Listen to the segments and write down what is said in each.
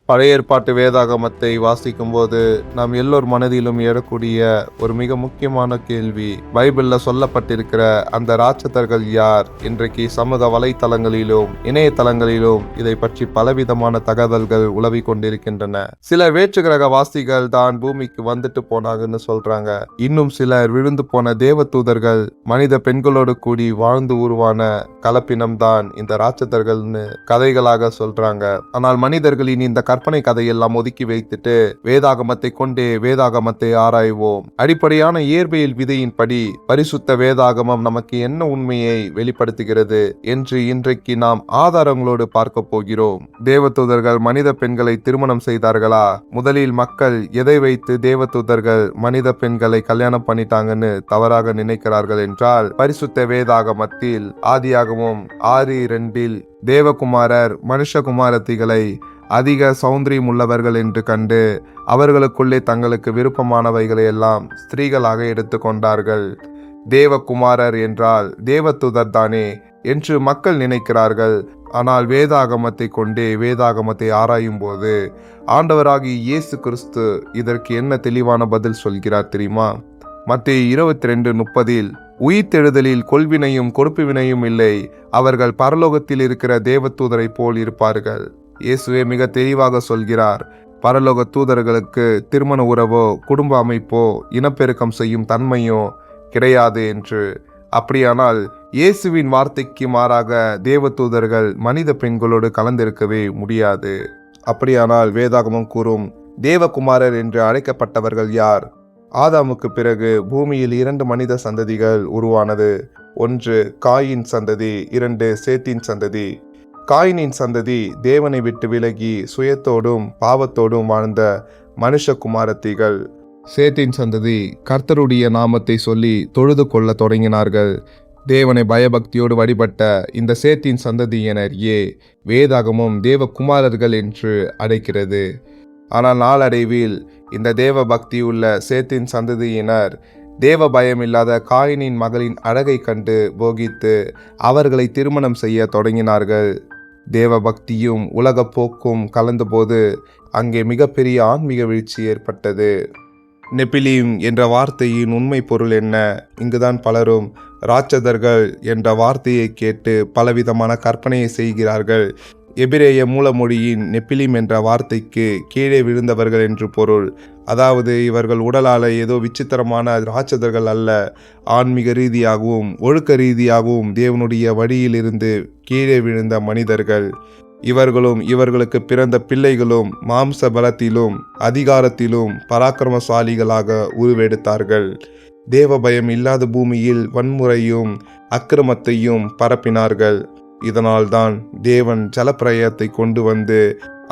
பழைய ஏற்பாட்டு வேதாகமத்தை வாசிக்கும்போது நாம் எல்லோர் மனதிலும் ஏறக்கூடிய ஒரு மிக முக்கியமான கேள்வி, பைபிள்ல சொல்லப்பட்டிருக்கிற அந்த ராட்சதர்கள் யார்? இன்றைக்கு சமூக வலைத்தளங்களிலும் இணையதளங்களிலும் இதை பற்றி பலவிதமான தகவல்கள் உலவி கொண்டிருக்கின்றன. சில வேற்றுக்கிரக வாசிகள் தான் பூமிக்கு வந்துட்டு போனாங்கன்னு சொல்றாங்க. இன்னும் சிலர் விழுந்து போன தேவ தூதர்கள் மனித பெண்களோடு கூடி வாழ்ந்து உருவான கலப்பினம் தான் இந்த ராட்சதர்கள்னு கதைகளாக சொல்றாங்க. ஆனால் மனிதர்களின் இந்த கற்பனை கதையெல்லாம் ஒதுக்கி வைத்துட்டு வேதாகமத்தை கொண்டே வேதாகமத்தை ஆராய்வோம். அடிப்படையான இயற்பியல் விதியின்படி பரிசுத்த வேதாகமம் நமக்கு என்ன உண்மையை வெளிப்படுத்துகிறது என்று இன்றைக்கு நாம் ஆதாரங்களோடு பார்க்க போகிறோம். தேவதூதர்கள் மனித பெண்களை திருமணம் செய்தார்களா? முதலில் மக்கள் எதை வைத்து தேவதூதர்கள் மனித பெண்களை கல்யாணம் பண்ணிட்டாங்கன்னு தவறாக நினைக்கிறார்கள் என்றால், பரிசுத்த வேதாகமத்தில் ஆதியாகமம் 6:2 தேவகுமாரர் மனுஷகுமாரத்திகளை அதிக சௌந்தரியம் உள்ளவர்கள் என்று கண்டு அவர்களுக்குள்ளே தங்களுக்கு விருப்பமானவைகளை எல்லாம் ஸ்திரீகளாக எடுத்துக்கொண்டார்கள். தேவகுமாரர் என்றால் தேவதூதர் தானே என்று மக்கள் நினைக்கிறார்கள். ஆனால் வேதாகமத்தை கொண்டே வேதாகமத்தை ஆராயும் போது ஆண்டவராகிய இயேசு கிறிஸ்து இதற்கு என்ன தெளிவான பதில் சொல்கிறார் தெரியுமா? மத்தேயு 22:30 உயிர்த்தெழுதலில் கொள்வினையும் கொடுப்புவினையும் இல்லை, அவர்கள் பரலோகத்தில் இருக்கிற தேவதூதரை போல் இருப்பார்கள். இயேசுவே மிக தெளிவாக சொல்கிறார், பரலோக தூதர்களுக்கு திருமண உறவோ குடும்ப அமைப்போ இனப்பெருக்கம் செய்யும் தன்மையோ கிடையாது என்று. அப்படியானால் இயேசுவின் வார்த்தைக்கு மாறாக தேவதூதர்கள் மனித பெண்களோடு கலந்திருக்கவே முடியாது. அப்படியானால் வேதாகமம் கூறும் தேவகுமாரர் என்று அழைக்கப்பட்டவர்கள் யார்? ஆதாமுக்கு பிறகு பூமியில் 2 மனித சந்ததிகள் உருவானது. 1 காயின் சந்ததி, 2 சேத்தின் சந்ததி. காயினின் சந்ததி தேவனை விட்டு விலகி சுயத்தோடும் பாவத்தோடும் வாழ்ந்த மனுஷகுமாரத்திகள். சேத்தின் சந்ததி கர்த்தருடைய நாமத்தை சொல்லி தொழுது கொள்ள தொடங்கினார்கள். தேவனை பயபக்தியோடு வழிபட்ட இந்த சேத்தின் சந்ததியினரையே வேதாகமும் தேவகுமாரர்கள் என்று அழைக்கிறது. ஆனால் நாளடைவில் இந்த தேவ பக்தியுள்ள சேத்தின் சந்ததியினர் தேவ பயமில்லாத காயினின் மகளின் அழகை கண்டு போகித்து அவர்களை திருமணம் செய்ய தொடங்கினார்கள். தேவ பக்தியும் உலக போக்கும் கலந்தபோது அங்கே மிகப்பெரிய ஆன்மீக வீழ்ச்சி ஏற்பட்டது. நெபிலீம் என்ற வார்த்தையின் உண்மை பொருள் என்ன? இங்குதான் பலரும் ராட்சதர்கள் என்ற வார்த்தையை கேட்டு பலவிதமான கற்பனையை செய்கிறார்கள். எபிரேய மூலமொழியின் நெபிலீம் என்ற வார்த்தைக்கு கீழே விழுந்தவர்கள் என்று பொருள். அதாவது இவர்கள் உடலால ஏதோ விசித்திரமான ராட்சதர்கள் அல்ல, ஆன்மீக ரீதியாகவும் ஒழுக்க ரீதியாகவும் தேவனுடைய வழியிலிருந்து கீழே விழுந்த மனிதர்கள். இவர்களும் இவர்களுக்கு பிறந்த பிள்ளைகளும் மாம்ச பலத்திலும் அதிகாரத்திலும் பராக்கிரமசாலிகளாக உருவெடுத்தார்கள். தேவ பயம் இல்லாத பூமியில் வன்முறையும் அக்கிரமத்தையும் பரப்பினார்கள். இதனால்தான் தேவன் ஜலப்பிரயத்தை கொண்டு வந்து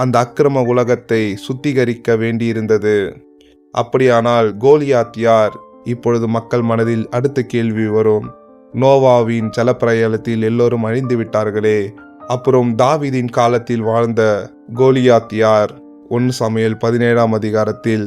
அந்த அக்கிரம உலகத்தை சுத்திகரிக்க வேண்டியிருந்தது. அப்படியானால் கோலியாத் யார்? இப்பொழுது மக்கள் மனதில் அடுத்த கேள்வி வரும். நோவாவின் ஜலப்பிரயத்தில் எல்லோரும் அழிந்து விட்டார்களே, அப்புறம் தாவீதின் காலத்தில் வாழ்ந்த கோலியாத் யார்? 1 சாமுவேல் 17:4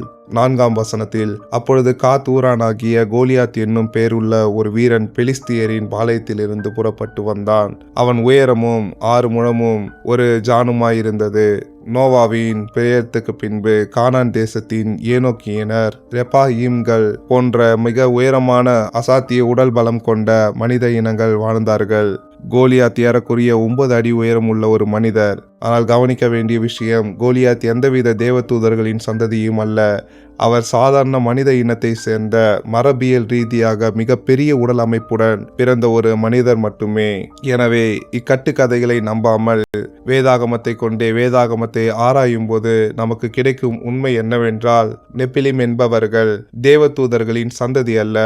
அப்பொழுது காத் ஊரானாகிய கோலியாத் என்னும் பேருள்ள ஒரு வீரன் பெலிஸ்தியரின் பாளையத்திலிருந்து புறப்பட்டு வந்தான். அவன் உயரமும் 6 முழமும் 1 ஜானுமாயிருந்தது. நோவாவின் பெயர்த்துக்கு பின்பு கானான் தேசத்தின் ஏனோக்கியனர், ரெபாயிம்கள் போன்ற மிக உயரமான அசாத்திய உடல் பலம் கொண்ட மனித இனங்கள் வாழ்ந்தார்கள். கோலியாத் ஏறக்குரிய 9 அடி உயரம் உள்ள ஒரு மனிதர். ஆனால் கவனிக்க வேண்டிய விஷயம், கோலியாத் எந்தவித தேவதூதர்களின் சந்ததியும் அல்ல. அவர் சாதாரண மனித இனத்தை சேர்ந்த மரபியல் ரீதியாக மிக பெரிய உடல் அமைப்புடன் பிறந்த ஒரு மனிதர் மட்டுமே. எனவே இக்கட்டுக்கதைகளை நம்பாமல் வேதாகமத்தை கொண்டே வேதாகமத்தை ஆராயும் போது நமக்கு கிடைக்கும் உண்மை என்னவென்றால், நெபிலிம் என்பவர்கள் தேவதூதர்களின் சந்ததி அல்ல,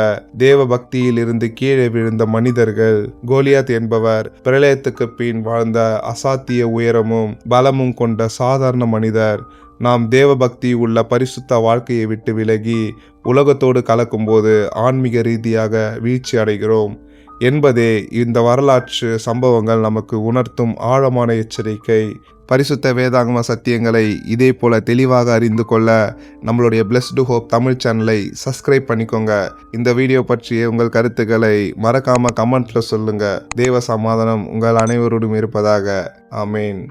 தேவ பக்தியில் இருந்து கீழே விழுந்த மனிதர்கள். கோலியாத் என்பவர் பிரளயத்துக்கு பின் வாழ்ந்த அசாத்திய உயரமும் பலமும் கொண்ட சாதாரண மனிதர். நாம் தேவ பக்தி உள்ள பரிசுத்த வாழ்க்கையை விட்டு விலகி உலகத்தோடு கலக்கும்போது ஆன்மீக ரீதியாக வீழ்ச்சி அடைகிறோம் என்பதே இந்த வரலாற்று சம்பவங்கள் நமக்கு உணர்த்தும் ஆழமான எச்சரிக்கை. பரிசுத்த வேதாகம சத்தியங்களை இதே போல தெளிவாக அறிந்து கொள்ள நம்மளுடைய பிளஸ்டு ஹோப் தமிழ் சேனலை சப்ஸ்கிரைப் பண்ணிக்கோங்க. இந்த வீடியோ பற்றிய உங்கள் கருத்துக்களை மறக்காம கமெண்ட்ல சொல்லுங்க. தேவ சமாதானம் உங்கள் அனைவரோடும் இருப்பதாக. ஆமேன்.